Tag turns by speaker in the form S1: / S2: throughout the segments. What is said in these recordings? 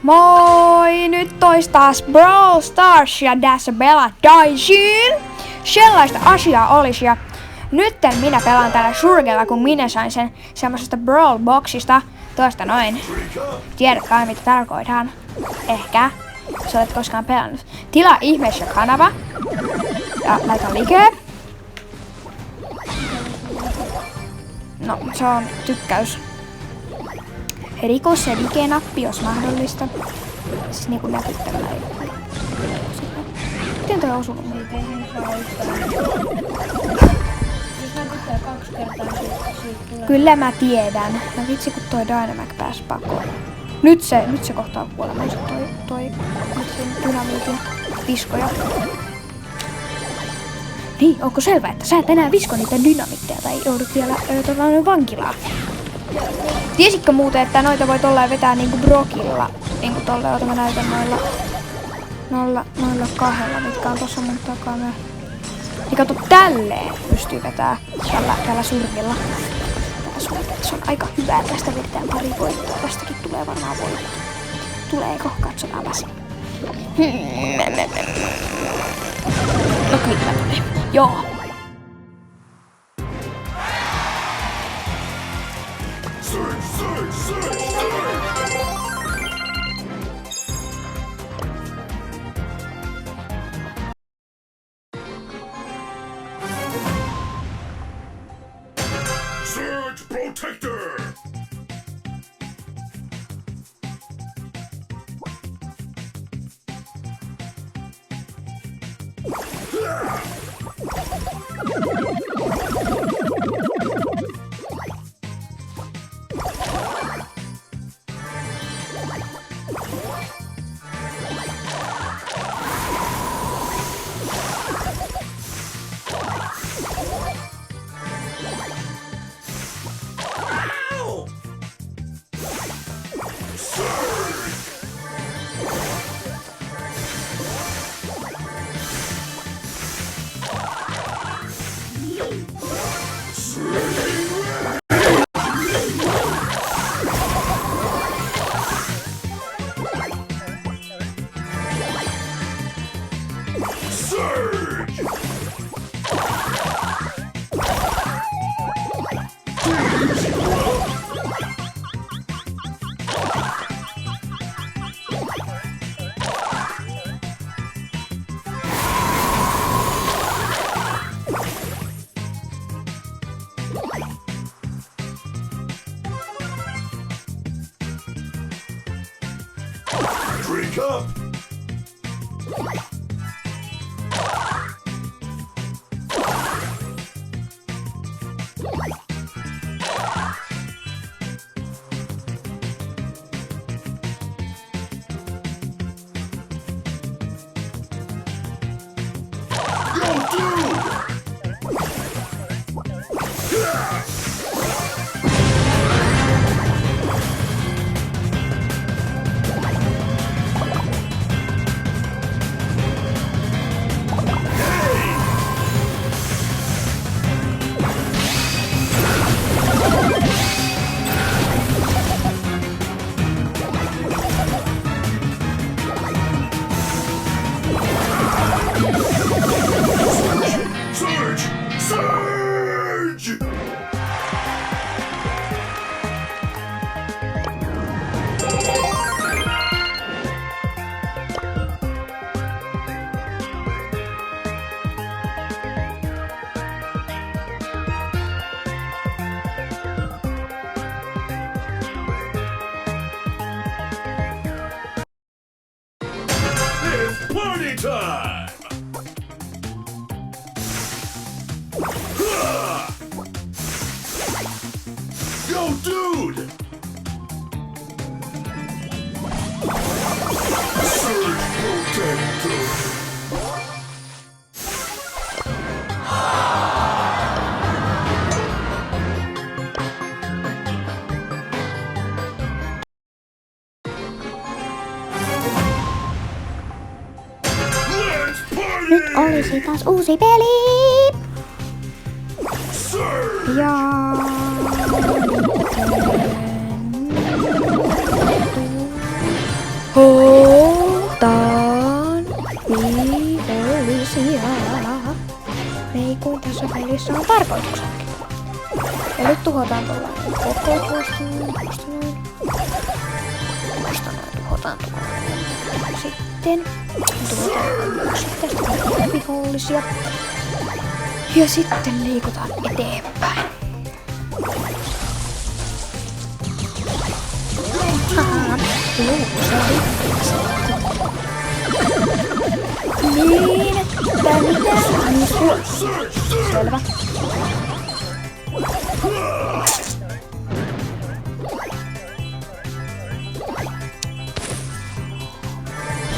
S1: Moi! Nyt tois taas Brawl Stars ja Dasabella Daisin. Sellaista asiaa olisi ja nytten minä pelaan täällä Surgella, kun minä sain sen semmosesta Brawl Boxista. Tuosta noin. Tiedät kai mitä tarkoitan. Ehkä. Sä olet koskaan pelannut. Tilaa ihmeessä kanava. Ja laita like. No, se on tykkäys. Riko se like-nappi, jos mahdollista. Siis niinku näkyttävällä ei. Miten toi on osunut? Kyllä mä tiedän. No vitsi kun toi Dynamac pääsi pakoon. Nyt se kohtaa kuolemansa toi dynamiitin viskoja. Niin, onko selvä, että sä et enää visko niitä dynamitteja tai joudut vielä vankilaan? Tiesitkö muuten, että noita voi tolleen vetää niinku Brockilla? Niinku tolleen, ota mä näytän noilla kahdella, mitkä on tossa mun takana. Ja kato, tälleen pystyy vetää tällä Surgilla. Se on aika hyvä, tästä vedetään pari voittoa. Tästäkin tulee varmaan voitto. Tuleeko? Katsotaanpas. No kyllä tulee. Joo.
S2: Surge Protector! Drink up! Party time! Yo, dude! Surge Protector!
S1: Nyt olisi taas uusi peli! Ja... Tuhotaan vihollisia. Niin kuin tässä pelissä on tarkoituksenkin. Ja nyt tuhotaan tuolla koko tuosta noin. Tuhotaan tuolla. Sitten tuhotaan sitten vihollisia. Ja sitten liikutaan eteenpäin. Niin, että mitä? Selvä.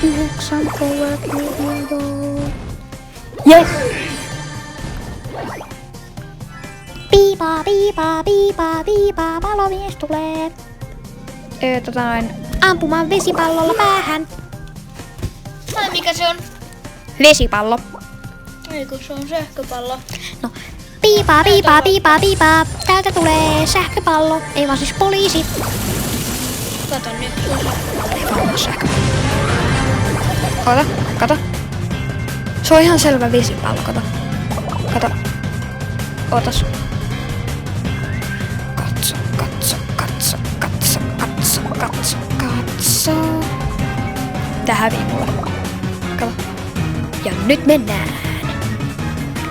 S1: Yhdeksän power kill. Yes! Piipaa, piipaa, piipaa, piipaa, palomies tulee. Ampumaan vesipallolla päähän.
S3: Tai mikä se on?
S1: Vesipallo.
S3: Eikö se on sähköpallo?
S1: No, piipaa, piipaa, piipaa, piipaa. Täältä tulee sähköpallo. Ei vaan siis poliisi.
S3: Kato nyt.
S1: Ei vaan sähköpallo. Kato. Se on ihan selvä vesipallo, kato. Ootas. Katso. Tää hävii mulle. Kato. Ja nyt mennään.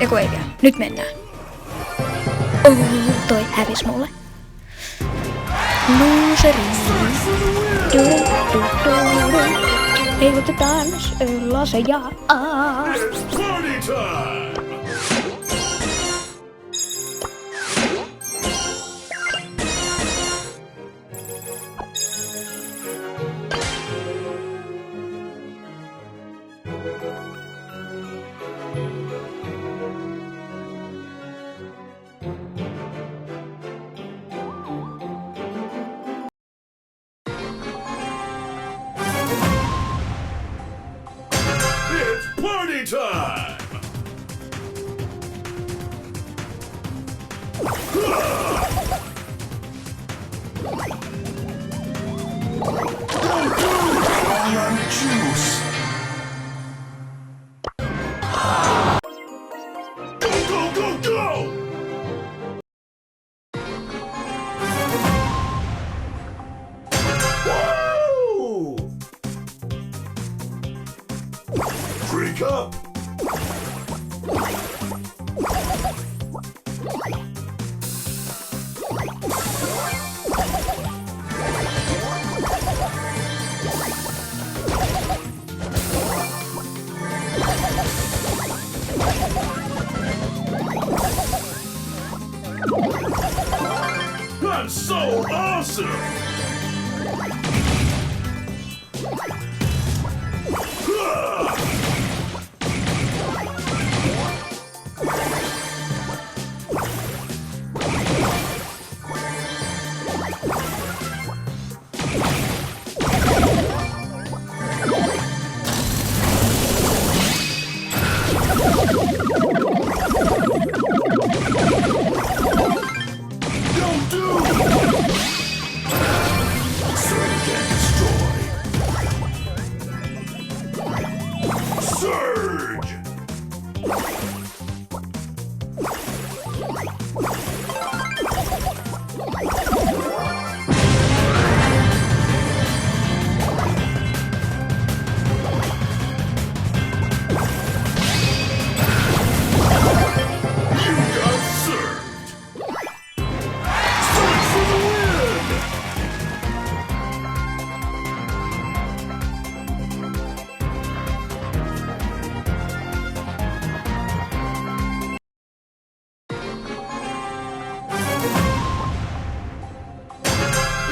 S1: Eiku ei vielä. Nyt mennään. Toi hävis mulle. Loseri. Heilutetaan laseja.
S2: Party time! It's party time! Orange juice! Go! Woo! Drink up! That's so awesome! Don't do it! Surge and destroy! Surge! You got served! Surge for the win!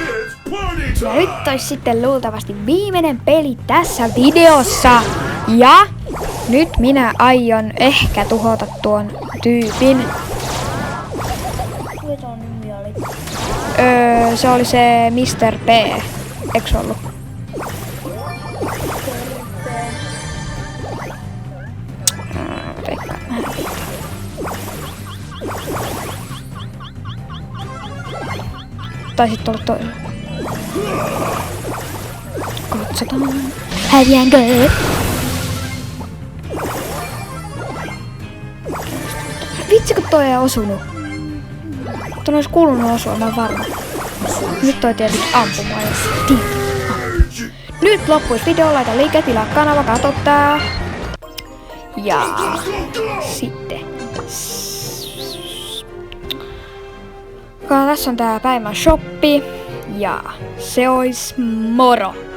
S2: It's party
S1: Ja
S2: time!
S1: nyt olisi sitten luultavasti viimeinen peli tässä videossa. Ja nyt minä aion ehkä tuhota tuon tyypin.
S3: Mitä on nimi oli?
S1: Se oli se Mr. P. Eiks ollut? Veikkaan, mä häviin. Tai sit olla toinen. Katsotaan. Häviänkö? Vitsi kun toi ei osunut. Ton olisi kuulunut osua, mä oon varma. Nyt toi tietysti ampumaan, jos tiedät. Nyt loppuis video, laita like, tilaa kanava, katso tää. Ja sitten. Tässä on tää päivän shoppi. Ja se ois moro!